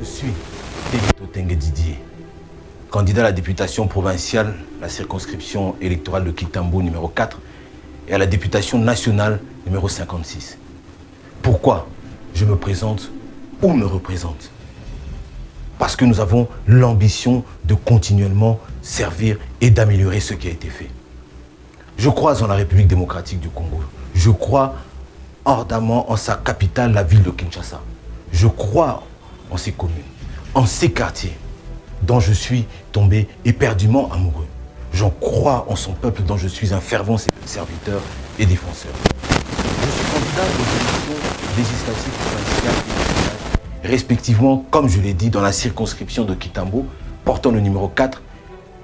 Je suis Tébito Tengue Didier, candidat à la députation provinciale, la circonscription électorale de Kitambo numéro 4 et à la députation nationale numéro 56. Pourquoi je me présente ou me représente? Parce que nous avons l'ambition de continuellement servir et d'améliorer ce qui a été fait. Je crois en la République démocratique du Congo. Je crois ardemment en sa capitale, la ville de Kinshasa. Je crois en ses communes, en ses quartiers dont je suis tombé éperdument amoureux. J'en crois en son peuple dont je suis un fervent serviteur et défenseur. Je suis candidat aux élections législatives provinciales et nationales, respectivement, comme je l'ai dit, dans la circonscription de Kitambo, portant le numéro 4,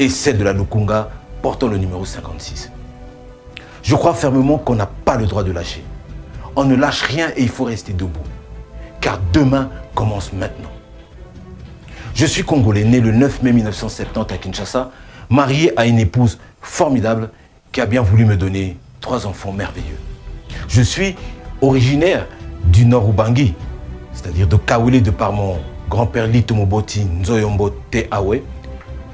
et celle de la Lukunga, portant le numéro 56. Je crois fermement qu'on n'a pas le droit de lâcher. On ne lâche rien et il faut rester debout. Car demain commence maintenant. Je suis congolais, né le 9 mai 1970 à Kinshasa, marié à une épouse formidable qui a bien voulu me donner 3 enfants merveilleux. Je suis originaire du Nord Ubangi, c'est-à-dire de Kawele de par mon grand-père Lito Moboti Nzoyombo Teawe,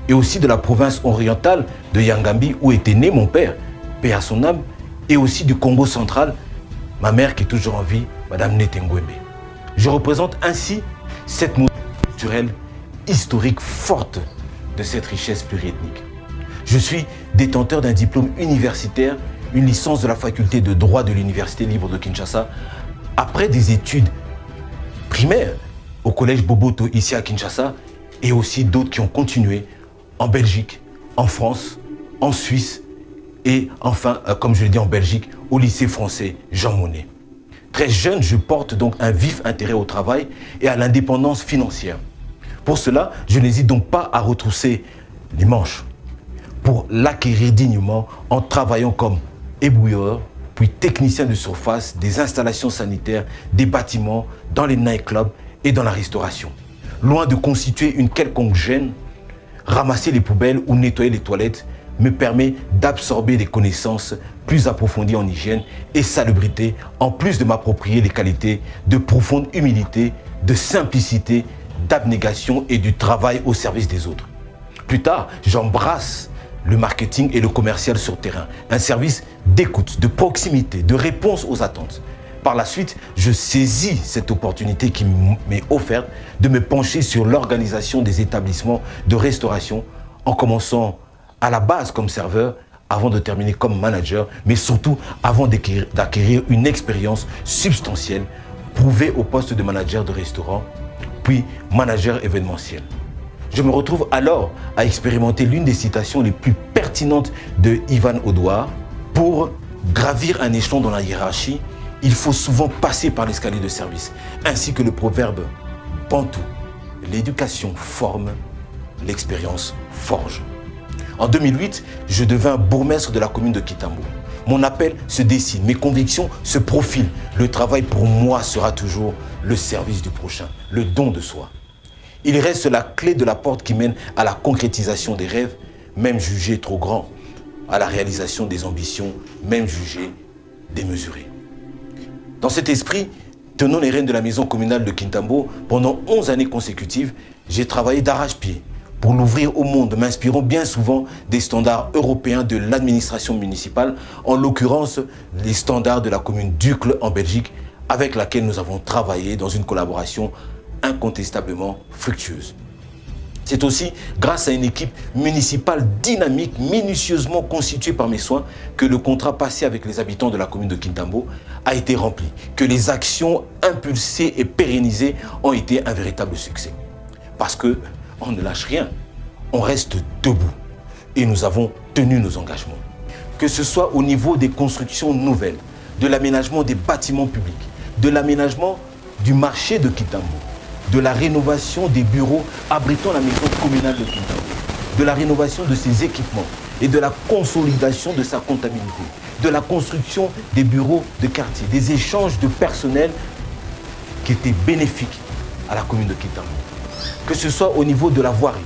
et aussi de la province orientale de Yangambi où était né mon père, paix à son âme, et aussi du Congo central, ma mère qui est toujours en vie, Madame Netengwembe. Je représente ainsi cette modèle culturelle historique forte de cette richesse pluriethnique. Je suis détenteur d'un diplôme universitaire, une licence de la faculté de droit de l'Université libre de Kinshasa, après des études primaires au collège Boboto ici à Kinshasa, et aussi d'autres qui ont continué en Belgique, en France, en Suisse, et enfin, comme je l'ai dit en Belgique, au lycée français Jean Monnet. Très jeune, je porte donc un vif intérêt au travail et à l'indépendance financière. Pour cela, je n'hésite donc pas à retrousser les manches pour l'acquérir dignement en travaillant comme ébouilleur, puis technicien de surface des installations sanitaires, des bâtiments, dans les nightclubs et dans la restauration. Loin de constituer une quelconque gêne, ramasser les poubelles ou nettoyer les toilettes me permet d'absorber des connaissances plus approfondies en hygiène et salubrité, en plus de m'approprier les qualités de profonde humilité, de simplicité, d'abnégation et du travail au service des autres. Plus tard, j'embrasse le marketing et le commercial sur terrain, un service d'écoute, de proximité, de réponse aux attentes. Par la suite, je saisis cette opportunité qui m'est offerte de me pencher sur l'organisation des établissements de restauration, en commençant à la base comme serveur, avant de terminer comme manager, mais surtout avant d'acquérir une expérience substantielle, prouvée au poste de manager de restaurant, puis manager événementiel. Je me retrouve alors à expérimenter l'une des citations les plus pertinentes de Ivan Odoir. Pour gravir un échelon dans la hiérarchie, il faut souvent passer par l'escalier de service, ainsi que le proverbe bantou. L'éducation forme, l'expérience forge. En 2008, je devins bourgmestre de la commune de Kitambo. Mon appel se dessine, mes convictions se profilent. Le travail pour moi sera toujours le service du prochain, le don de soi. Il reste la clé de la porte qui mène à la concrétisation des rêves, même jugés trop grands, à la réalisation des ambitions, même jugées démesurées. Dans cet esprit, tenant les rênes de la maison communale de Kitambo, pendant 11 années consécutives, j'ai travaillé d'arrache-pied pour l'ouvrir au monde, m'inspirant bien souvent des standards européens de l'administration municipale, en l'occurrence les standards de la commune d'Uccle en Belgique, avec laquelle nous avons travaillé dans une collaboration incontestablement fructueuse. C'est aussi grâce à une équipe municipale dynamique, minutieusement constituée par mes soins, que le contrat passé avec les habitants de la commune de Kitambo a été rempli, que les actions impulsées et pérennisées ont été un véritable succès. Parce que on ne lâche rien, on reste debout et nous avons tenu nos engagements. Que ce soit au niveau des constructions nouvelles, de l'aménagement des bâtiments publics, de l'aménagement du marché de Kitambo, de la rénovation des bureaux abritant la maison communale de Kitambo, de la rénovation de ses équipements et de la consolidation de sa comptabilité, de la construction des bureaux de quartier, des échanges de personnel qui étaient bénéfiques à la commune de Kitambo. Que ce soit au niveau de la voirie,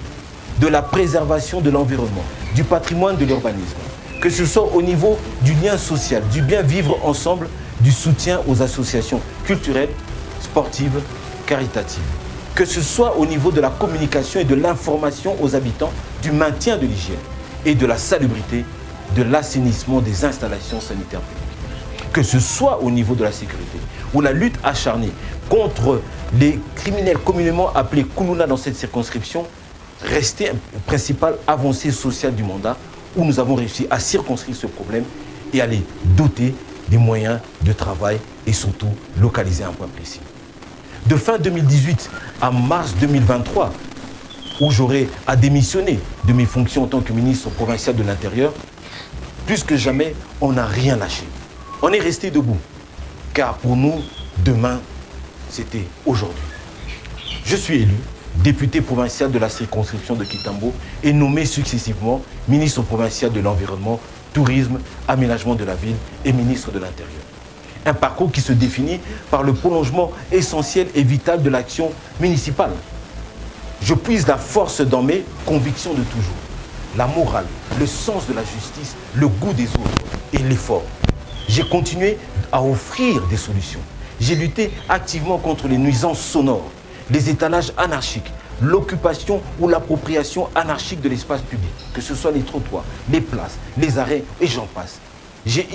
de la préservation de l'environnement, du patrimoine de l'urbanisme, que ce soit au niveau du lien social, du bien vivre ensemble, du soutien aux associations culturelles, sportives, caritatives. que ce soit au niveau de la communication et de l'information aux habitants, du maintien de l'hygiène et de la salubrité, de l'assainissement des installations sanitaires publiques. Que ce soit au niveau de la sécurité, où la lutte acharnée contre les criminels communément appelés Koulouna dans cette circonscription restait une principale avancée sociale du mandat, où nous avons réussi à circonscrire ce problème et à les doter des moyens de travail et surtout localiser un point précis. De fin 2018 à mars 2023, où j'aurai à démissionner de mes fonctions en tant que ministre provincial de l'Intérieur, plus que jamais, on n'a rien lâché. On est resté debout, car pour nous, demain, c'était aujourd'hui. Je suis élu député provincial de la circonscription de Kitambo et nommé successivement ministre provincial de l'Environnement, Tourisme, Aménagement de la Ville et ministre de l'Intérieur. Un parcours qui se définit par le prolongement essentiel et vital de l'action municipale. Je puise la force dans mes convictions de toujours. La morale, le sens de la justice, le goût des autres et l'effort. J'ai continué à offrir des solutions. J'ai lutté activement contre les nuisances sonores, les étalages anarchiques, l'occupation ou l'appropriation anarchique de l'espace public, que ce soit les trottoirs, les places, les arrêts et j'en passe. J'ai